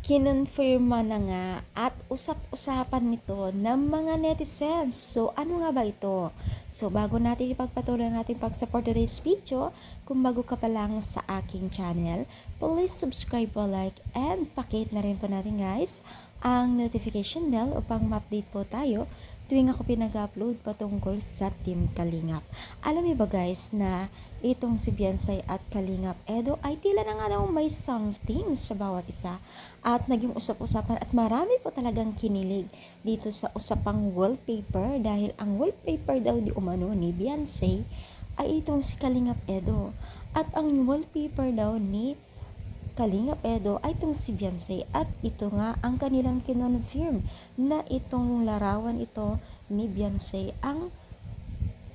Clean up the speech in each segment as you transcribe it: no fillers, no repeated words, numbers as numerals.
Kinonfirma na nga at usap-usapan nito ng mga netizens. So, ano nga ba ito? So, bago natin ipagpatuloy ang ating pag-support today's video, kung bago ka pa lang sa aking channel, please subscribe po, like, and pakihit na rin po natin guys ang notification bell upang ma-update po tayo tuwing ako pinag-upload patungkol sa Team Kalingap. Alam niyo ba guys na itong si Beyonce at Kalingap Edo ay tila na nga daw may something sa bawat isa at naging usap-usapan at marami po talagang kinilig dito sa usapang wallpaper dahil ang wallpaper daw di umano ni Beyonce ay itong si Kalingap Edo at ang wallpaper daw ni Kalingap Edo ay itong si Beyonce at ito nga ang kanilang kinonfirm na itong larawan ito ni Beyonce ang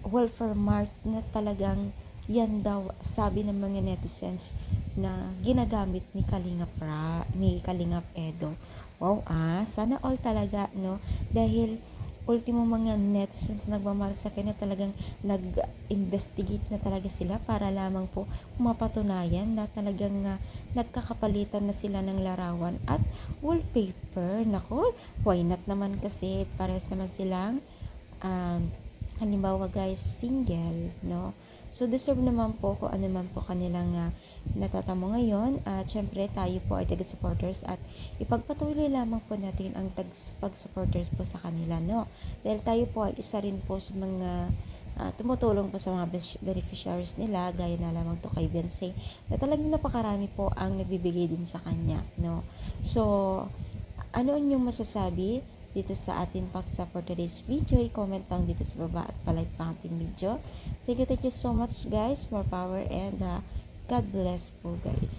welfare mart na talagang yan daw sabi ng mga netizens na ginagamit ni Kalingap Edo. Wow, sana all talaga no dahil ultimo mga netizens nagmamahal sa kanya talagang nag-investigate na talaga sila para lamang po mapatunayan na talagang nagkakapalitan na sila ng larawan at wallpaper. Nako, why not naman kasi pares naman silang halimbawa guys single no, so deserve naman po kung ano man po kanilang natatamo ngayon at syempre tayo po ay taga-supporters at ipagpatuloy lamang po natin ang pag-supporters po sa kanila no, dahil tayo po ay isa rin po sa mga tumutulong po sa mga beneficiaries nila gaya na lamang to kay Beyonce na talagang napakarami po ang nagbibigay din sa kanya no. So ano yung masasabi dito sa ating pag-support today's video? I-comment lang dito sa baba at palike pa ating video. Thank you so much guys, more power and God bless po guys.